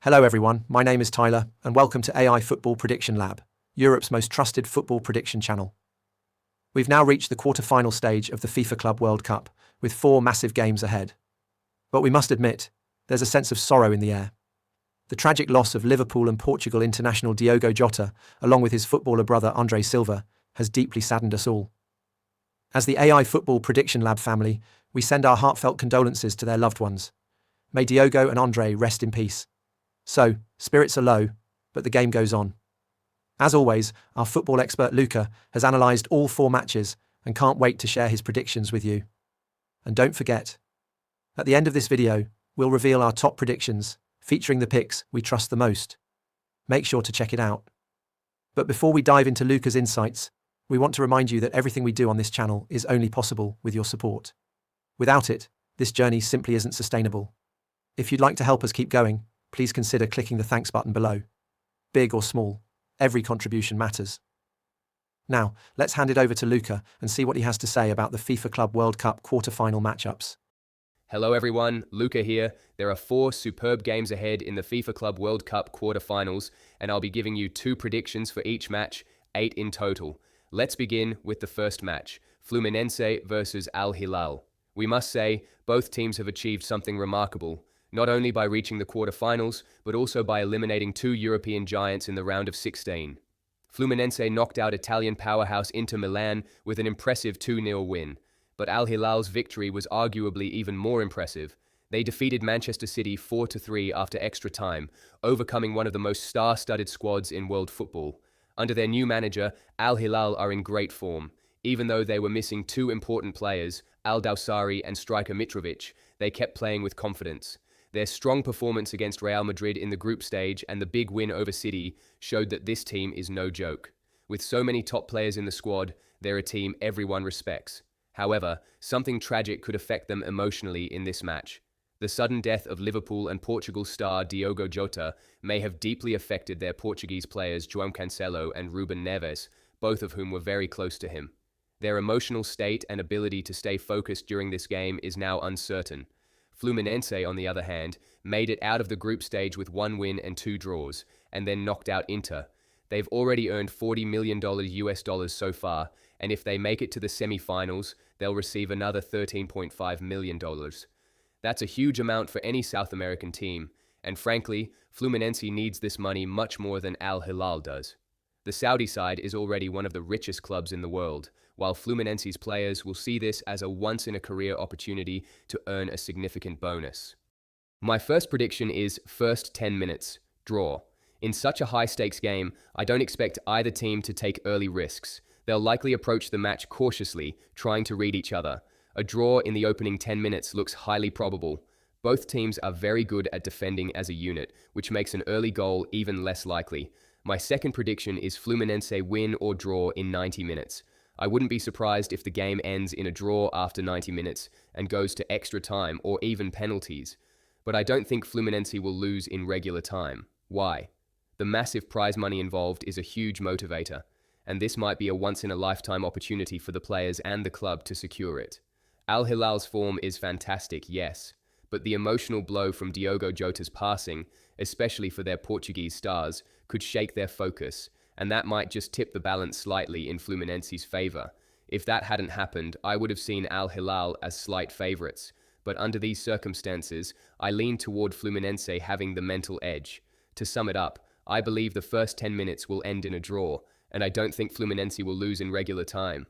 Hello everyone, my name is Tyler, and welcome to AI Football Prediction Lab, Europe's most trusted football prediction channel. We've now reached the quarter-final stage of the FIFA Club World Cup, with 4 massive games ahead. But we must admit, there's a sense of sorrow in the air. The tragic loss of Liverpool and Portugal international Diogo Jota, along with his footballer brother Andre Silva, has deeply saddened us all. As the AI Football Prediction Lab family, we send our heartfelt condolences to their loved ones. May Diogo and Andre rest in peace. So, spirits are low, but the game goes on. As always, our football expert Luca has analysed all 4 matches and can't wait to share his predictions with you. And don't forget, at the end of this video, we'll reveal our top predictions, featuring the picks we trust the most. Make sure to check it out. But before we dive into Luca's insights, we want to remind you that everything we do on this channel is only possible with your support. Without it, this journey simply isn't sustainable. If you'd like to help us keep going, please consider clicking the thanks button below. Big or small, every contribution matters. Now, let's hand it over to Luca and see what he has to say about the FIFA Club World Cup quarter-final matchups. Hello everyone, Luca here. There are 4 superb games ahead in the FIFA Club World Cup quarter-finals, and I'll be giving you 2 predictions for each match, 8 in total. Let's begin with the first match, Fluminense versus Al Hilal. We must say, both teams have achieved something remarkable, not only by reaching the quarter-finals, but also by eliminating 2 European giants in the round of 16. Fluminense knocked out Italian powerhouse Inter Milan with an impressive 2-0 win, but Al Hilal's victory was arguably even more impressive. They defeated Manchester City 4-3 after extra time, overcoming one of the most star-studded squads in world football. Under their new manager, Al Hilal are in great form. Even though they were missing 2 important players, Al Dawsari and striker Mitrovic, they kept playing with confidence. Their strong performance against Real Madrid in the group stage and the big win over City showed that this team is no joke. With so many top players in the squad, they're a team everyone respects. However, something tragic could affect them emotionally in this match. The sudden death of Liverpool and Portugal star Diogo Jota may have deeply affected their Portuguese players João Cancelo and Ruben Neves, both of whom were very close to him. Their emotional state and ability to stay focused during this game is now uncertain. Fluminense, on the other hand, made it out of the group stage with 1 win and 2 draws, and then knocked out Inter. They've already earned $40 million US dollars so far, and if they make it to the semi-finals, they'll receive another $13.5 million. That's a huge amount for any South American team, and frankly, Fluminense needs this money much more than Al Hilal does. The Saudi side is already one of the richest clubs in the world, while Fluminense's players will see this as a once-in-a-career opportunity to earn a significant bonus. My first prediction is first 10 minutes, draw. In such a high-stakes game, I don't expect either team to take early risks. They'll likely approach the match cautiously, trying to read each other. A draw in the opening 10 minutes looks highly probable. Both teams are very good at defending as a unit, which makes an early goal even less likely. My second prediction is Fluminense win or draw in 90 minutes. I wouldn't be surprised if the game ends in a draw after 90 minutes and goes to extra time or even penalties. But I don't think Fluminense will lose in regular time. Why? The massive prize money involved is a huge motivator, and this might be a once-in-a-lifetime opportunity for the players and the club to secure it. Al Hilal's form is fantastic, yes, but the emotional blow from Diogo Jota's passing, especially for their Portuguese stars, could shake their focus, and that might just tip the balance slightly in Fluminense's favor. If that hadn't happened, I would have seen Al Hilal as slight favorites, but under these circumstances, I lean toward Fluminense having the mental edge. To sum it up, I believe the first 10 minutes will end in a draw, and I don't think Fluminense will lose in regular time.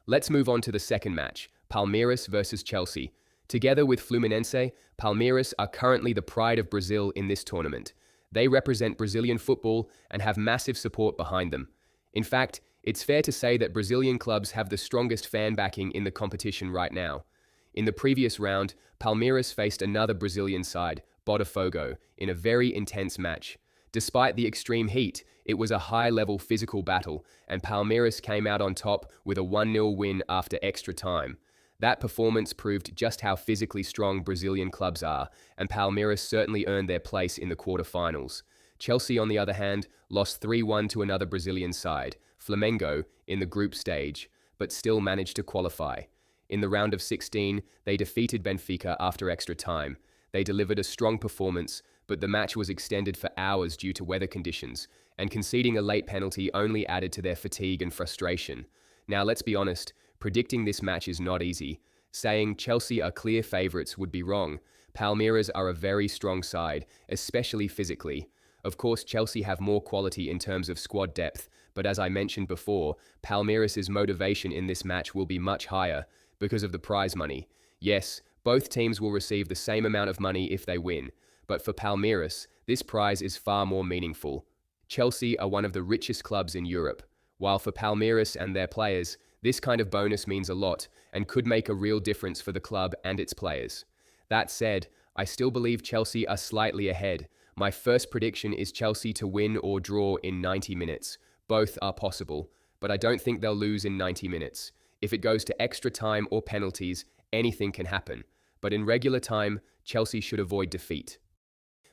Let's move on to the second match, Palmeiras versus Chelsea. Together with Fluminense, Palmeiras are currently the pride of Brazil in this tournament. They represent Brazilian football and have massive support behind them. In fact, it's fair to say that Brazilian clubs have the strongest fan backing in the competition right now. In the previous round, Palmeiras faced another Brazilian side, Botafogo, in a very intense match. Despite the extreme heat, it was a high-level physical battle, and Palmeiras came out on top with a 1-0 win after extra time. That performance proved just how physically strong Brazilian clubs are, and Palmeiras certainly earned their place in the quarter-finals. Chelsea, on the other hand, lost 3-1 to another Brazilian side, Flamengo, in the group stage, but still managed to qualify. In the round of 16, they defeated Benfica after extra time. They delivered a strong performance, but the match was extended for hours due to weather conditions, and conceding a late penalty only added to their fatigue and frustration. Now, let's be honest, predicting this match is not easy. Saying Chelsea are clear favourites would be wrong. Palmeiras are a very strong side, especially physically. Of course, Chelsea have more quality in terms of squad depth, but as I mentioned before, Palmeiras' motivation in this match will be much higher because of the prize money. Yes, both teams will receive the same amount of money if they win, but for Palmeiras, this prize is far more meaningful. Chelsea are one of the richest clubs in Europe, while for Palmeiras and their players, this kind of bonus means a lot and could make a real difference for the club and its players. That said, I still believe Chelsea are slightly ahead. My first prediction is Chelsea to win or draw in 90 minutes. Both are possible, but I don't think they'll lose in 90 minutes. If it goes to extra time or penalties, anything can happen. But in regular time, Chelsea should avoid defeat.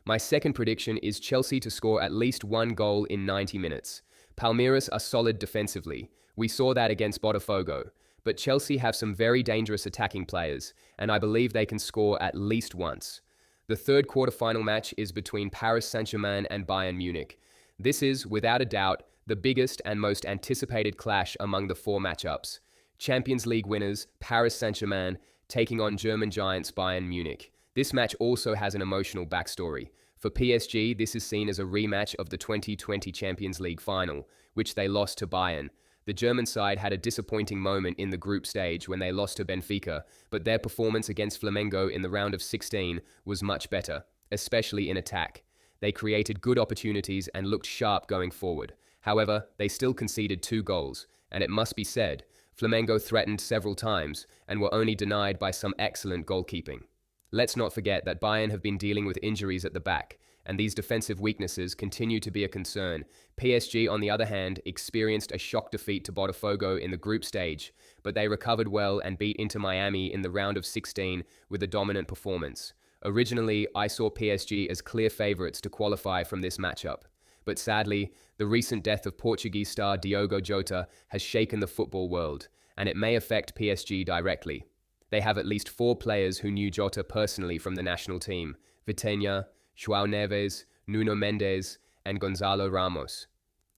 My second prediction is Chelsea to score at least one goal in 90 minutes. Palmeiras are solid defensively. We saw that against Botafogo. But Chelsea have some very dangerous attacking players, and I believe they can score at least once. The third quarter-final match is between Paris Saint-Germain and Bayern Munich. This is, without a doubt, the biggest and most anticipated clash among the four matchups. Champions League winners, Paris Saint-Germain, taking on German giants Bayern Munich. This match also has an emotional backstory. For PSG, this is seen as a rematch of the 2020 Champions League final, which they lost to Bayern. The German side had a disappointing moment in the group stage when they lost to Benfica, but their performance against Flamengo in the round of 16 was much better, especially in attack. They created good opportunities and looked sharp going forward. However, they still conceded 2 goals, and it must be said, Flamengo threatened several times and were only denied by some excellent goalkeeping. Let's not forget that Bayern have been dealing with injuries at the back, and these defensive weaknesses continue to be a concern. PSG, on the other hand, experienced a shock defeat to Botafogo in the group stage, but they recovered well and beat Inter Miami in the round of 16 with a dominant performance. Originally, I saw PSG as clear favourites to qualify from this matchup, but sadly, the recent death of Portuguese star Diogo Jota has shaken the football world, and it may affect PSG directly. They have at least 4 players who knew Jota personally from the national team: Vitinha, João Neves, Nuno Mendes, and Gonzalo Ramos.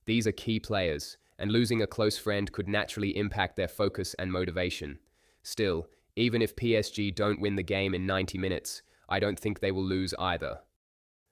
These are key players, and losing a close friend could naturally impact their focus and motivation. Still, even if PSG don't win the game in 90 minutes, I don't think they will lose either.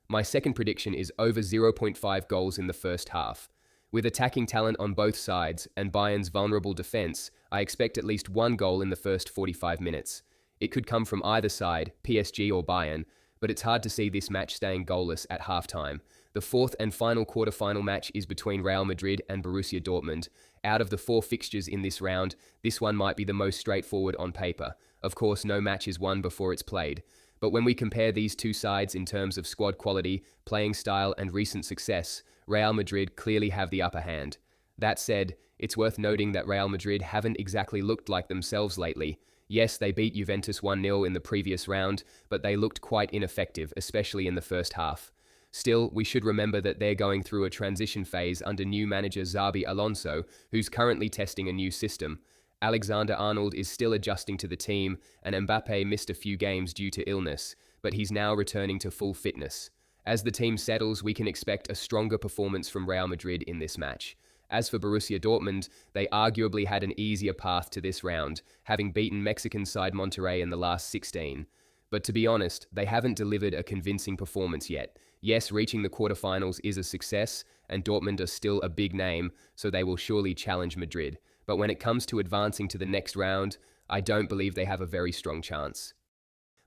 My second prediction is over 0.5 goals in the first half. With attacking talent on both sides and Bayern's vulnerable defense, I expect at least 1 goal in the first 45 minutes. It could come from either side, PSG or Bayern, but it's hard to see this match staying goalless at halftime. The fourth and final quarter-final match is between Real Madrid and Borussia Dortmund. Out of the 4 fixtures in this round, this one might be the most straightforward on paper. Of course, no match is won before it's played. But when we compare these two sides in terms of squad quality, playing style, and recent success, Real Madrid clearly have the upper hand. That said, it's worth noting that Real Madrid haven't exactly looked like themselves lately. Yes, they beat Juventus 1-0 in the previous round, but they looked quite ineffective, especially in the first half. Still, we should remember that they're going through a transition phase under new manager Xabi Alonso, who's currently testing a new system. Alexander-Arnold is still adjusting to the team, and Mbappe missed a few games due to illness, but he's now returning to full fitness. As the team settles, we can expect a stronger performance from Real Madrid in this match. As for Borussia Dortmund, they arguably had an easier path to this round, having beaten Mexican side Monterrey in the last 16. But to be honest, they haven't delivered a convincing performance yet. Yes, reaching the quarterfinals is a success, and Dortmund are still a big name, so they will surely challenge Madrid. But when it comes to advancing to the next round, I don't believe they have a very strong chance.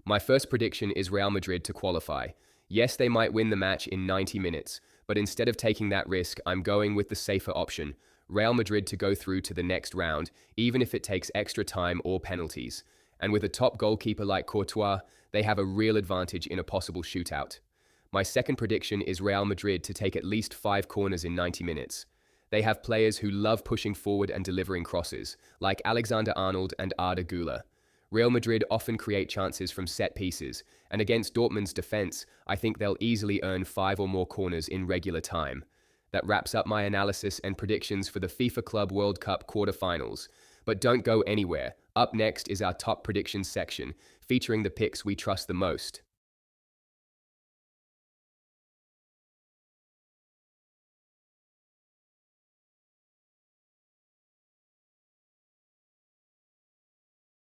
My first prediction is Real Madrid to qualify. Yes, they might win the match in 90 minutes, but instead of taking that risk, I'm going with the safer option, Real Madrid to go through to the next round, even if it takes extra time or penalties. And with a top goalkeeper like Courtois, they have a real advantage in a possible shootout. My second prediction is Real Madrid to take at least 5 corners in 90 minutes. They have players who love pushing forward and delivering crosses, like Alexander-Arnold and Arda Güler. Real Madrid often create chances from set pieces, and against Dortmund's defense, I think they'll easily earn 5 or more corners in regular time. That wraps up my analysis and predictions for the FIFA Club World Cup quarterfinals. But don't go anywhere. Up next is our top predictions section, featuring the picks we trust the most.